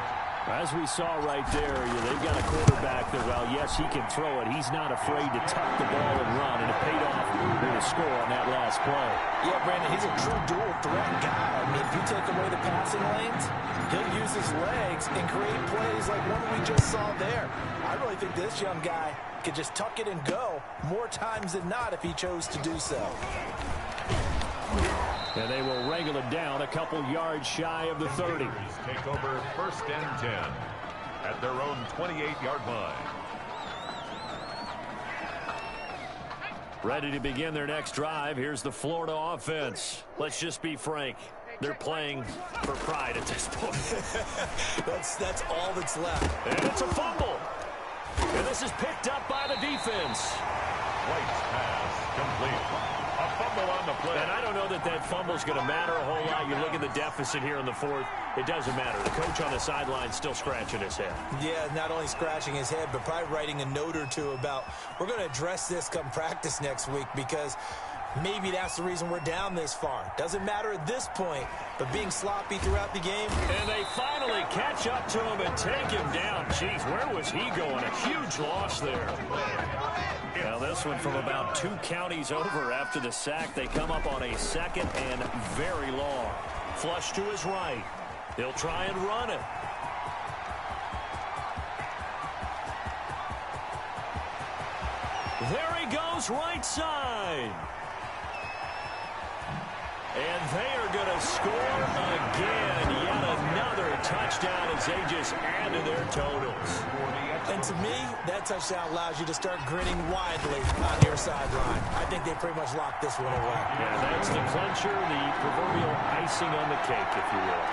As we saw right there, they've got a quarterback that, well, yes, he can throw it. He's not afraid to tuck the ball and run, and it paid off with a score on that last play. Yeah, Brandon, he's a true dual threat guy. I mean, if you take away the passing lanes, he'll use his legs and create plays like one we just saw there. I really think this young guy could just tuck it and go more times than not if he chose to do so. And they will wrangle it down a couple yards shy of the 30. Take over 1st and 10 at their own 28-yard line. Ready to begin their next drive. Here's the Florida offense. Let's just be frank. They're playing for pride at this point. That's all that's left. And it's a fumble. And this is picked up by the defense. White's pass complete. A fumble on the play. And I don't know that that fumble's going to matter a whole lot. You look at the deficit here in the 4th. It doesn't matter. The coach on the sideline still scratching his head. Yeah, not only scratching his head, but probably writing a note or two about we're going to address this come practice next week because maybe that's the reason we're down this far. Doesn't matter at this point, but being sloppy throughout the game. And they finally catch up to him and take him down. Jeez, where was he going? A huge loss there. Now this one from about 2 counties over after the sack. They come up on a 2nd and very long. Flush to his right. He'll try and run it. There he goes, right side. And they are going to score again. Yet another touchdown as they just add to their totals. And to me, that touchdown allows you to start grinning widely on your sideline. I think they pretty much locked this one away. Yeah, that's the clincher, the proverbial icing on the cake, if you will.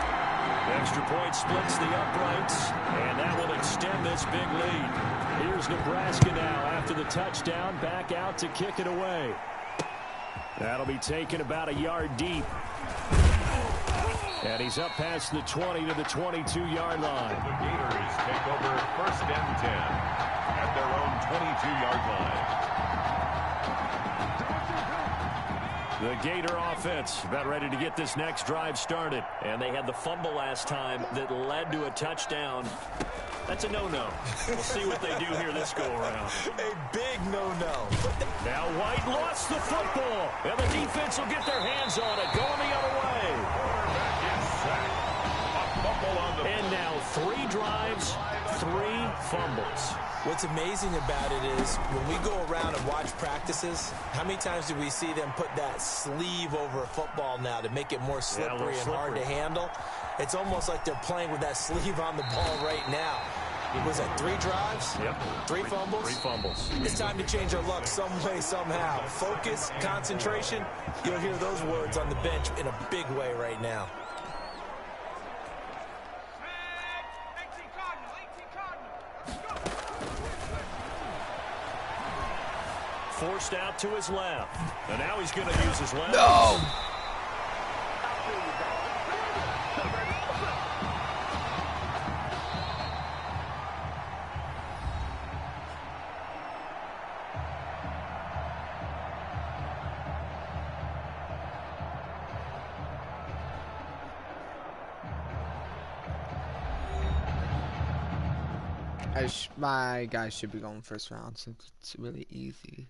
The extra point splits the uprights, and that will extend this big lead. Here's Nebraska now after the touchdown, back out to kick it away. That'll be taken about a yard deep. And he's up past the 20 to the 22-yard line. The Gators take over 1st and 10 at their own 22-yard line. The Gator offense about ready to get this next drive started. And they had the fumble last time that led to a touchdown. That's a no-no. We'll see what they do here this go-around. A big no-no. Now White lost the football. And the defense will get their hands on it. Going the other way. And now 3 drives, 3 fumbles. What's amazing about it is when we go around and watch practices, how many times do we see them put that sleeve over a football now to make it more slippery and hard to handle? It's almost like they're playing with that sleeve on the ball right now. Was that 3 drives? Yep. 3 fumbles? 3 fumbles. It's time to change our luck some way, somehow. Focus, concentration. You'll hear those words on the bench in a big way right now. Forced out to his left. And now he's going to use his left. No! My guys should be going first round since it's really easy.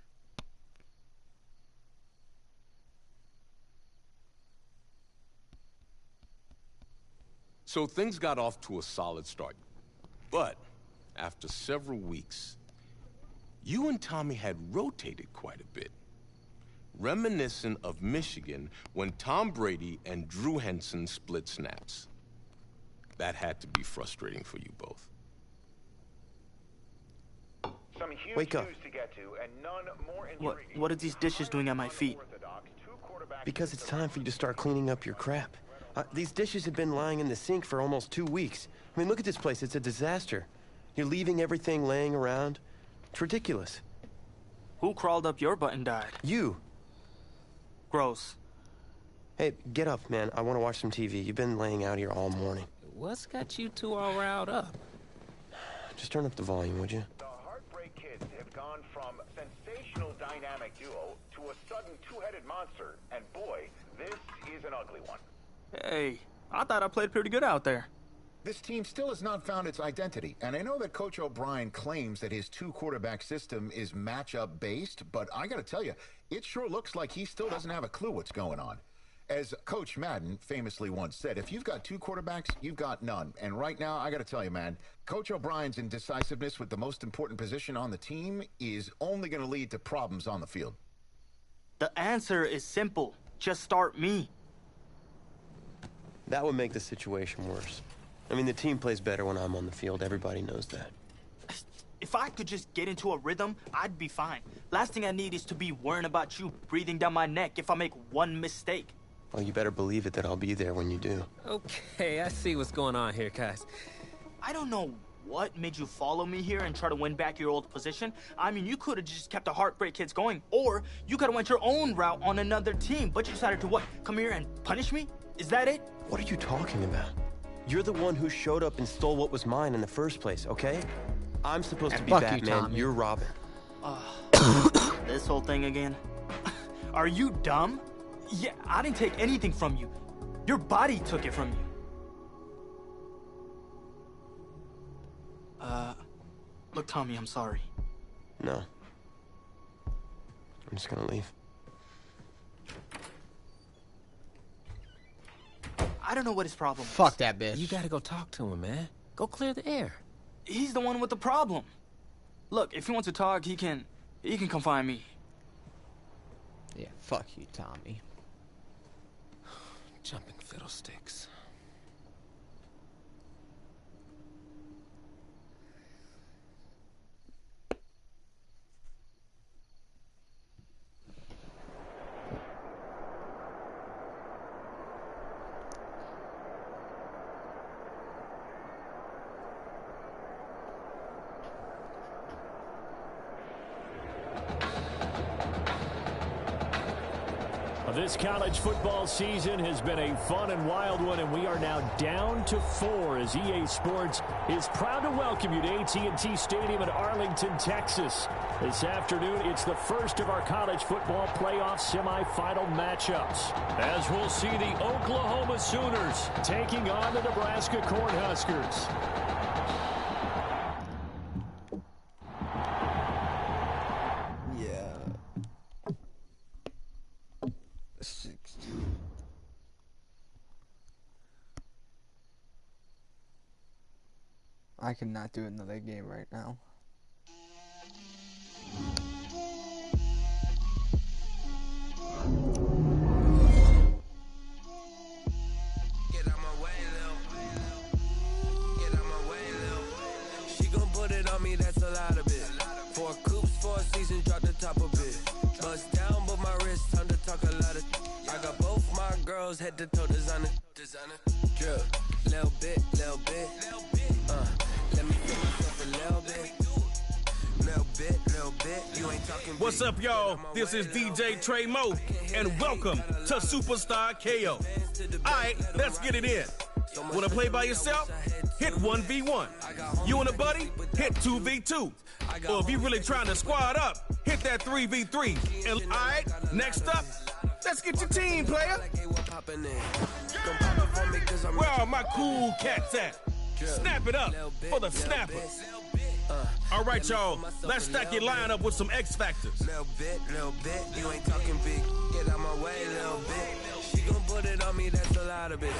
So things got off to a solid start. But after several weeks, you and Tommy had rotated quite a bit. Reminiscent of Michigan when Tom Brady and Drew Henson split snaps. That had to be frustrating for you both. Some huge Wake up. news to get to, and none more intriguing. What are these dishes doing at my feet? Because it's time for you to start cleaning up your crap. These dishes have been lying in the sink for almost 2 weeks. I mean, look at this place. It's a disaster. You're leaving everything laying around. It's ridiculous. Who crawled up your butt and died? You. Gross. Hey, get up, man. I want to watch some TV. You've been laying out here all morning. What's got you two all riled up? Just turn up the volume, would you? The Heartbreak Kids have gone from sensational dynamic duo to a sudden two-headed monster, and boy, this is an ugly one. Hey, I thought I played pretty good out there. This team still has not found its identity, and I know that Coach O'Brien claims that his 2-quarterback system is matchup based, but I gotta tell you, it sure looks like he still doesn't have a clue what's going on. As Coach Madden famously once said, if you've got 2 quarterbacks, you've got none. And right now, I gotta tell you, man, Coach O'Brien's indecisiveness with the most important position on the team is only gonna lead to problems on the field. The answer is simple. Just start me. That would make the situation worse. I mean, the team plays better when I'm on the field. Everybody knows that. If I could just get into a rhythm, I'd be fine. Last thing I need is to be worrying about you breathing down my neck if I make one mistake. Well, you better believe it that I'll be there when you do. Okay, I see what's going on here, guys. I don't know what made you follow me here and try to win back your old position. I mean, you could have just kept the Heartbreak Kids going, or you could have went your own route on another team, but you decided to what? Come here and punish me? Is that it? What are you talking about? You're the one who showed up and stole what was mine in the first place, okay? I'm supposed to be Batman. You're Robin. This whole thing again? Are you dumb? Yeah, I didn't take anything from you. Your body took it from you. Look, Tommy, I'm sorry. No. I'm just gonna leave. I don't know what his problem is. Fuck that bitch. You gotta go talk to him, man. Go clear the air. He's the one with the problem. Look, if he wants to talk, he can come find me. Yeah, fuck you, Tommy. Jumping fiddlesticks. This college football season has been a fun and wild one, and we are now down to 4 as EA Sports is proud to welcome you to AT&T Stadium in Arlington, Texas. This afternoon, it's the first of our college football playoff semifinal matchups, as we'll see the Oklahoma Sooners taking on the Nebraska Cornhuskers. I cannot do another game right now. girls head to toe designer. Drip, little bit. Let me feel myself a little bit. You ain't talking. What's up, y'all? This is DJ Trey Mo, and welcome to Superstar KO. Alright, let's get it in. Wanna play by yourself? Hit 1v1. You and a buddy? Hit 2v2. Or if you really trying to squad up, hit that 3v3. And alright, next up, let's get your team, player. Where are my cool cats at? Snap it up for the snappers. All right, y'all, let's stack your line up with some X Factors. Little bit, you ain't talking big. Get out my way, little bit. She gon' put it on me, that's a lot of it.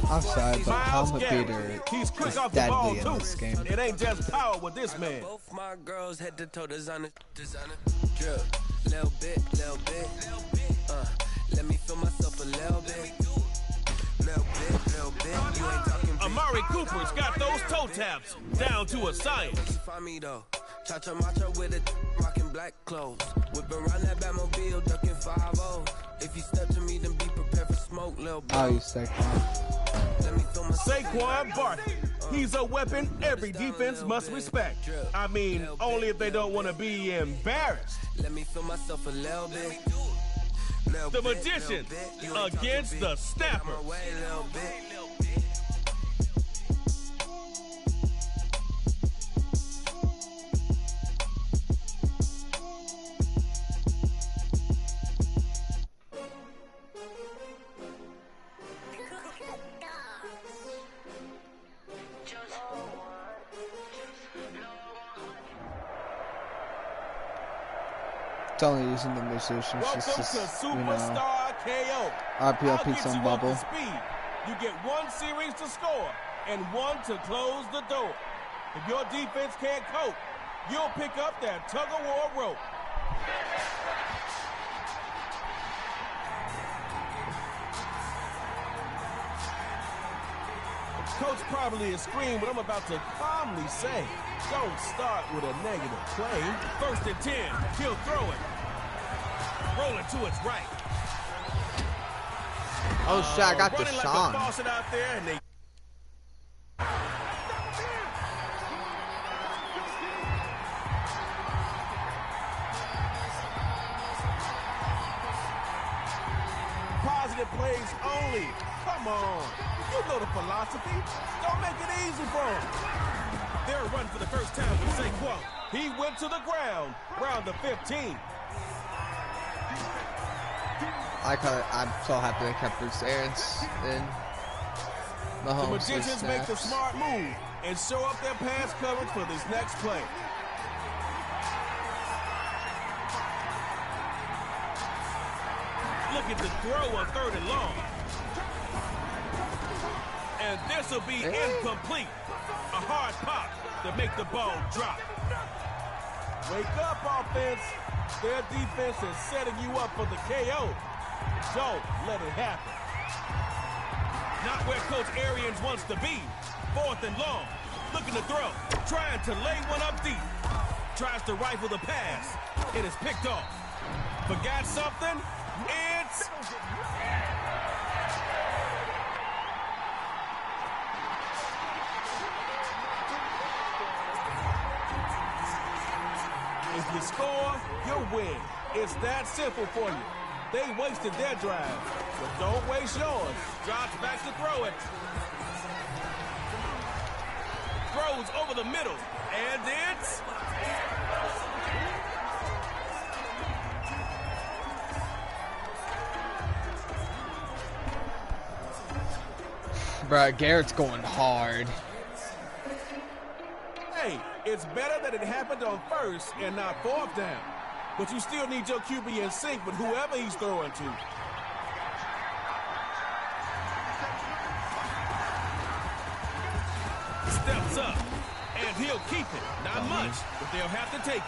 I'm sorry, but Miles Palma Garrett, Peter he's quick is off the ball, deadly in too. this game. It ain't just power with this man. Both my girls head to toe designer. Drip, little bit. Let me feel myself a little bit. Little bit. You ain't talking big. Amari Cooper's got those toe taps down to a science. Find me though. Cha-cha macha with it, rocking black clothes. Whip around that Batmobile, ducking 5-0. If you step to me, then be prepared for smoke, little bro. Oh, you Saquon. Let me feel myself. Saquon Barkley. He's a weapon every defense must respect. I mean, only if they don't want to be embarrassed. Let me feel myself a little bit. The Magicians against the Snappers. It's only using the musicians Welcome just to Superstar KO. RPL Pizza I'll and get you up Bubble. to speed. You get one series to score and one to close the door. If your defense can't cope, you'll pick up that tug-of-war rope. Coach probably is screaming what I'm about to calmly say. Don't start with a negative play. 1st and 10. He'll throw it. Rolling to its right. Oh shit, I got Running like a Deshaun. faucet out there, and they positive plays only. Come on. You know the philosophy. Don't make it easy for him. They're running for the first time with Saquon. He went to the ground, round the 15. I'm so happy they kept Bruce Arians in Mahomes. The Magicians make the smart move and show up their pass coverage for this next play. Look at the throw on 3rd and long. And this will be incomplete. A hard pop to make the ball drop. Wake up, offense. Their defense is setting you up for the KO. Don't let it happen. Not where Coach Arians wants to be. 4th and long. Looking to throw. Trying to lay one up deep. Tries to rifle the pass. It is picked off. Forgot something? It's... If you score, you win. It's that simple for you. They wasted their drive, but don't waste yours. Drops back to throw it. Throws over the middle, and it's... Bruh, Garrett's going hard. Hey, it's better that it happened on 1st and not 4th down. But you still need your QB in sync with whoever he's throwing to. Steps up, and he'll keep it. Not much, but they'll have to take it.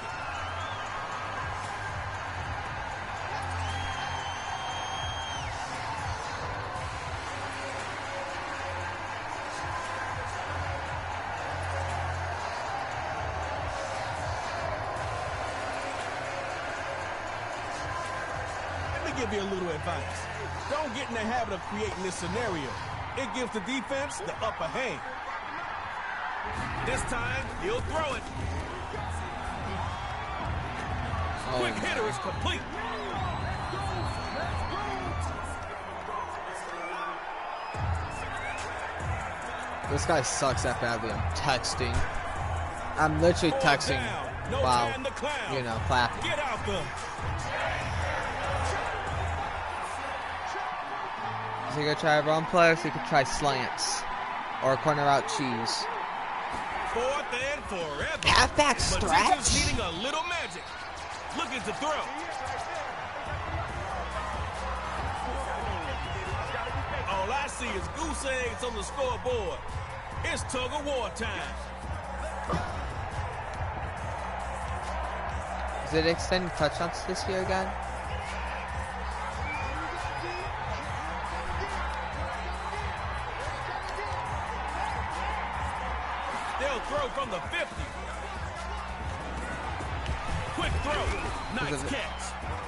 give you a little advice. Don't get in the habit of creating this scenario. It gives the defense the upper hand. This time, he'll throw it. Quick hitter is complete. This guy sucks that badly. I'm texting. I'm literally texting while, you know, clapping. Get out there. Is he gonna try a run play, or is he could try slants or corner out cheese? Fourth and forever. Halfback stretch. Needing a little magic. Looking to throw. All I see is goose eggs on the scoreboard. It's tug of war time. Is it extended touchdowns this year again? They'll throw from the 50. Quick throw. Nice catch.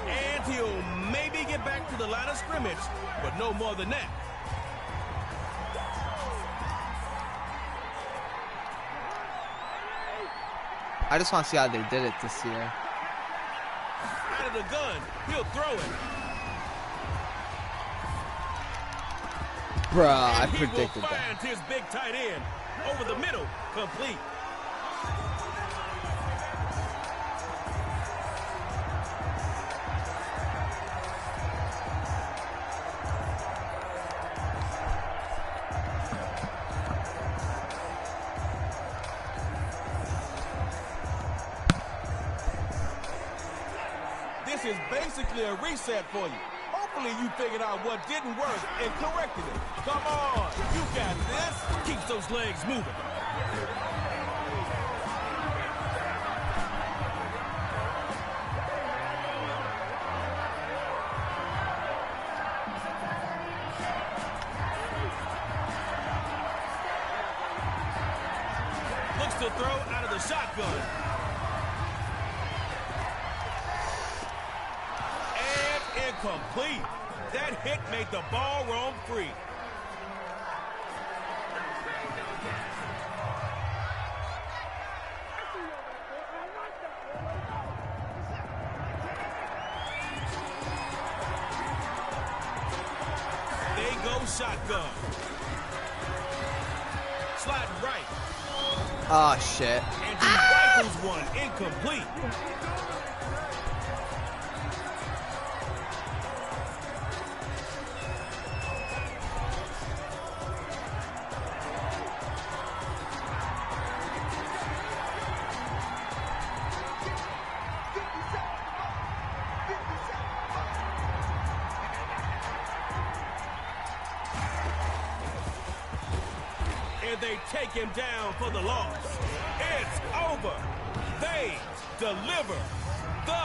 And he'll maybe get back to the line of scrimmage, but no more than that. I just want to see how they did it this year. Out of the gun, he'll throw it. Bruh, I and predicted he will find his big tight end over the middle, complete. This is basically a reset for you. Hopefully you figured out what didn't work and corrected it. Come on, you got this. Keep those legs moving. Looks to throw out of the shotgun. Complete. That hit made the ball roam free. They go shotgun. Sliding right. Oh, shit. And he rifles one incomplete. They take him down for the loss. It's over. They deliver the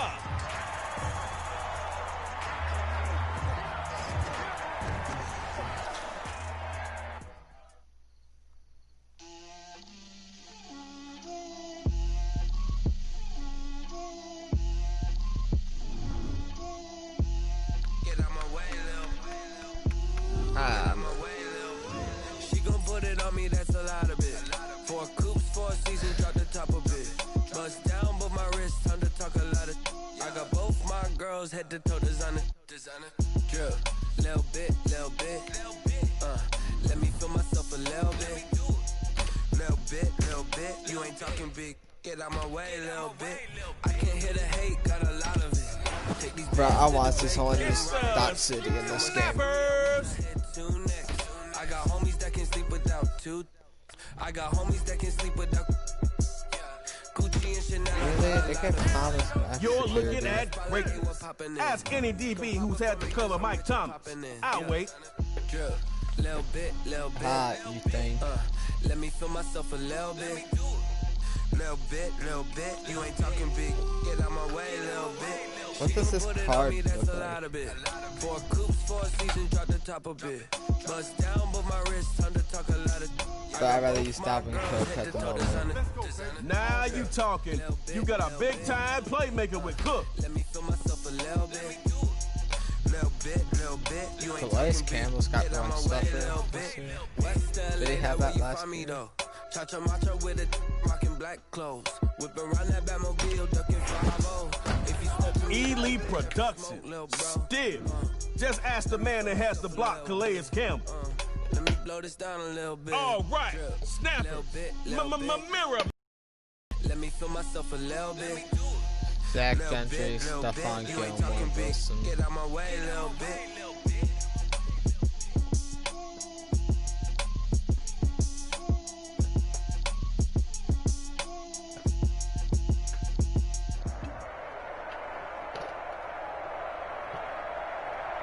head to toe designer. Drip, little bit. Let me feel myself a little bit. You ain't talking big. Get out my way a little bit. I can't hear the hate, got a lot of it. Bro, I watched this whole Dot City in this game. I got homies that can sleep without two. I got homies that can sleep without. You're looking at greatness. Ask any DB who's had to cover Mike Thomas. I'll wait. Little bit. You think? Let me feel myself a little bit. Little bit. You ain't talking big. Get out my way a little bit. What does this card look like? 4 coops, 4 seasons, drop the top a bit. Bust down, but my wrist, time to talk a lot of. But I'd rather you stop and Cook at the moment. Now you talking. You got a big time playmaker with Cook. Let me feel myself a little bit. Calais Campbell's got one stuffer this year. Did he have that last year? Cha-cha macha with it, rocking black clothes. Whip around that Batmobile, ducking 5-0. If you step to me, Ely Production. Still. Just ask the man that has the block, Calais Campbell. Let me blow this down a little bit. All right. Snapper. Mirror. Let me feel myself a little bit. Zach Gentry, Stephon Gilmore, Wilson. Get out my way a little bit.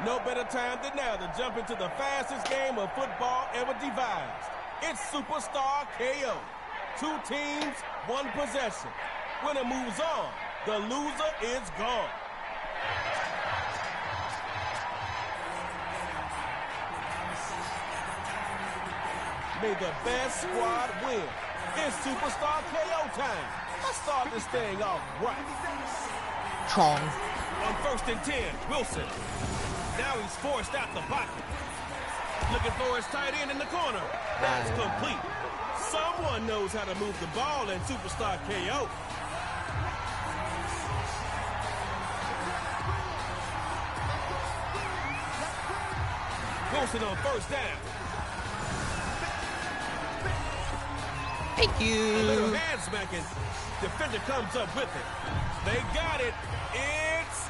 No better time than now to jump into the fastest game of football ever devised. It's Superstar KO. 2 teams, 1 possession. Winner moves on. The loser is gone. May the best squad win. It's Superstar KO time. Let's start this thing off right. Chong. On 1st and 10, Wilson. Now he's forced out the pocket. Looking for his tight end in the corner. That's complete. Someone knows how to move the ball in Superstar KO. Wilson on 1st down. Thank you. A little hand smacking. Defender comes up with it. They got it. It's...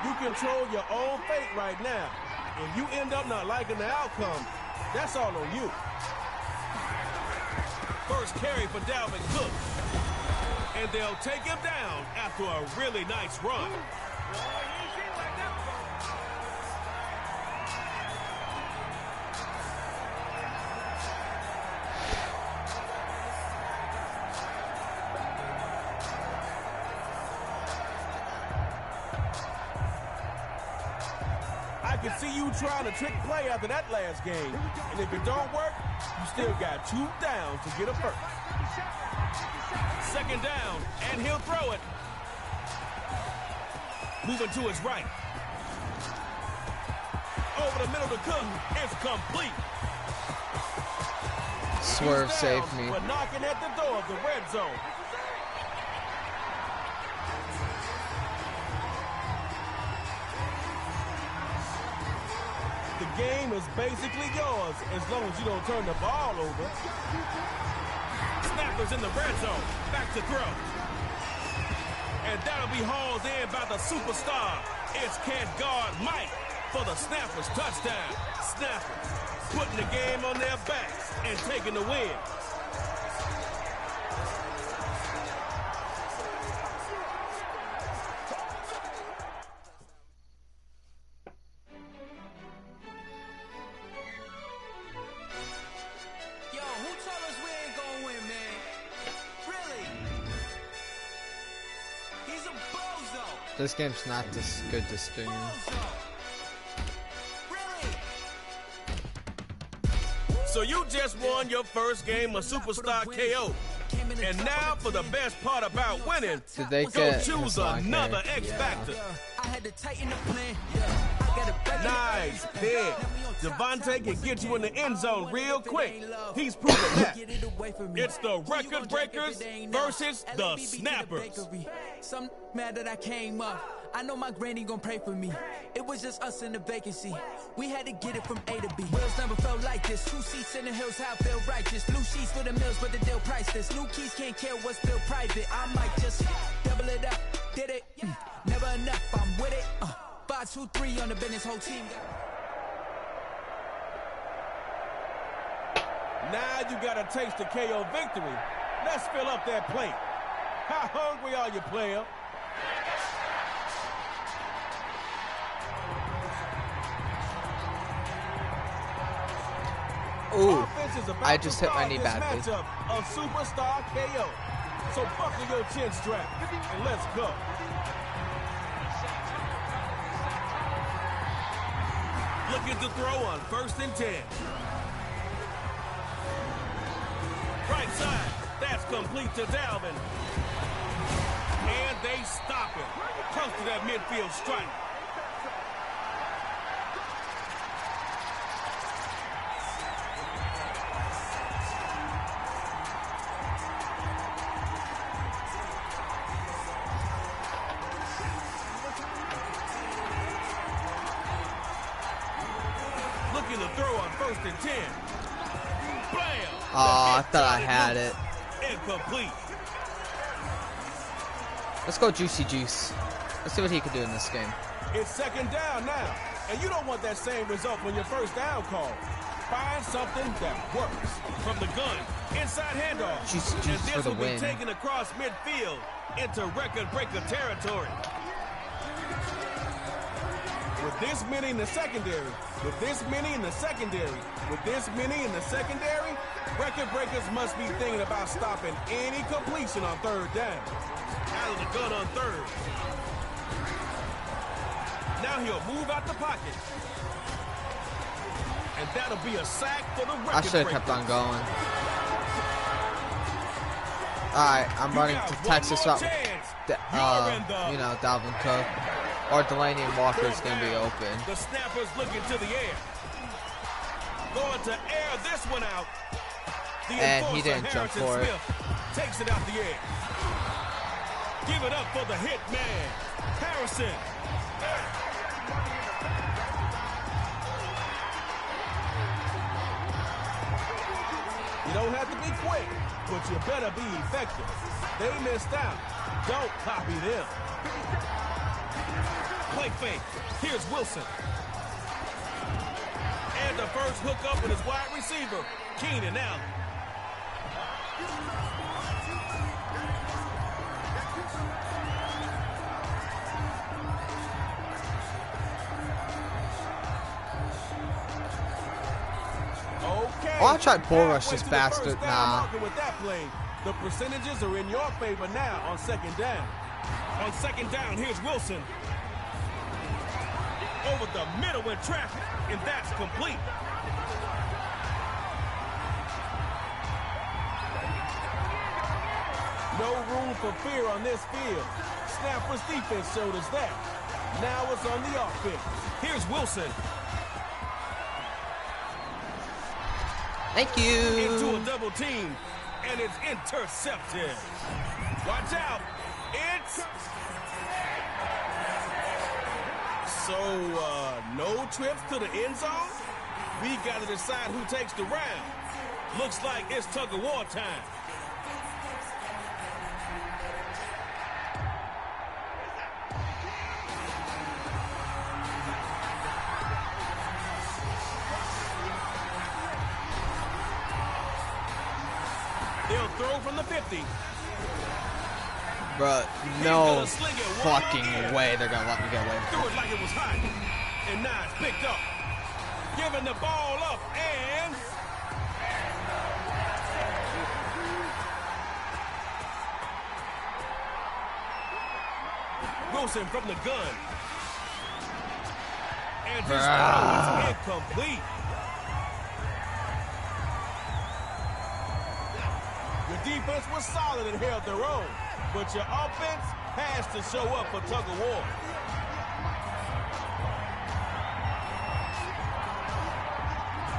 You control your own fate right now. If you end up not liking the outcome, that's all on you. First carry for Dalvin Cook. And they'll take him down after a really nice run. I can see you trying to trick play after that last game. And if it don't work, you still got 2 downs to get a first. 2nd down, and he'll throw it. Moving to his right. Over the middle to Cook. It's complete. Swerve saved me. We're knocking at the door of the red zone. The game is basically yours as long as you don't turn the ball over. Snappers in the red zone. Back to throw. And that'll be hauled in by the superstar. It's can't guard Mike for the Snappers touchdown. Snappers putting the game on their backs and taking the win. This game's not this good to stream. So you just won your first game of Superstar KO. And now for the best part about winning, did they go choose another X Factor. Nice pick. Devontae can get you in the end zone real quick. He's proven that. It's the Record Breakers versus the Snappers. Some mad that I came up. I know my granny gon' pray for me. It was just us in the vacancy. We had to get it from A to B. Wheels never felt like this. 2 seats in the hills, how I feel righteous. Blue sheets for the mills, but the deal priceless. New keys can't care what's still private. I might just double it up. Did it? Never enough. I'm with it. 5, 2, 3 on the business. Whole team. Now you got a taste of KO victory. Let's fill up that plate. How hungry are you, player? Ooh, I just hit my knee badly. Of Superstar KO. So buckle your chin strap and let's go. Looking to throw on 1st and 10. Right side. That's complete to Dalvin. And they stop it. Close to that midfield strike. Looking to throw on 1st and 10. Blam! Oh, I thought I had it. Incomplete. Let's go Juicy Juice. Let's see what he can do in this game. It's 2nd down now, and you don't want that same result when your 1st down call. Find something that works. From the gun, inside handoff. Juicy And Juice this for the will be win. taken across midfield into record-breaker territory. With this many in the secondary, with this many in the secondary, with this many in the secondary, record breakers must be thinking about stopping any completion on 3rd down. Out of the gun on 3rd. Now he'll move out the pocket. And that'll be a sack for the record I should have breaker. kept on going. Alright, I'm running to Texas route. You know, Dalvin Cook. Or Delaney and Walker is going to be open. The snapper's looking to the air. Going to air this one out. The And he enforcer, didn't jump Harrison for it. Smith, takes it out the air. Give it up for the hit man, Harrison. You don't have to be quick, but you better be effective. They missed out. Don't copy them. Play fake. Here's Wilson. And the first hookup with his wide receiver, Keenan Allen. Okay. Oh, I tried bull rush this bastard. Nah. With that play, the percentages are in your favor now on 2nd down. On 2nd down, here's Wilson. Over the middle in traffic, and that's complete. No room for fear on this field. Snappers defense showed us that. Now it's on the offense. Here's Wilson. Thank you. Into a double team, and it's intercepted. Watch out. It's... So, no trips to the end zone? We got to decide who takes the round. Looks like it's tug-of-war time. They'll throw from the 50. Bruh, no fucking way they're gonna let me get away. Threw it like it was hot. And now it's picked up. Giving the ball up and... Wilson from the gun. And his throw is incomplete. Your defense was solid and held their own. But your offense has to show up for tug-of-war.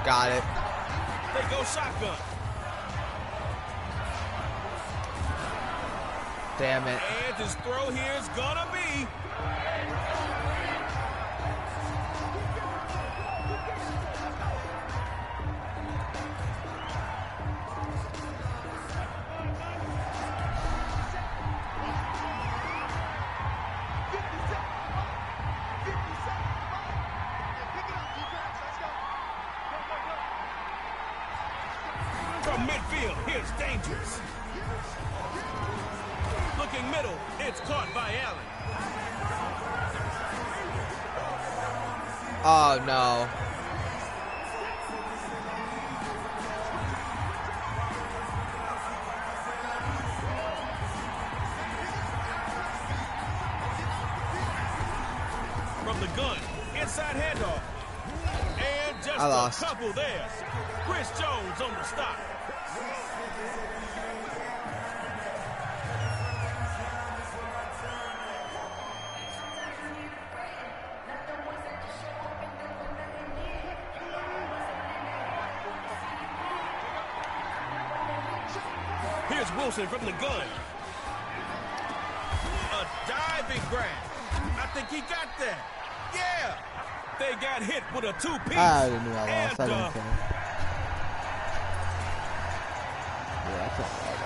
Got it. They go shotgun. Damn it. And his throw here is gonna be... From midfield, here's dangerous. Looking middle, it's caught by Allen. Oh no. From the gun, inside handoff. And just I lost. a couple there. Chris Jones on the stop. Here's Wilson from the gun. A diving grab. I think he got that. Yeah. They got hit with a two-piece. I didn't know I lost. I don't care. Yeah, that's all right.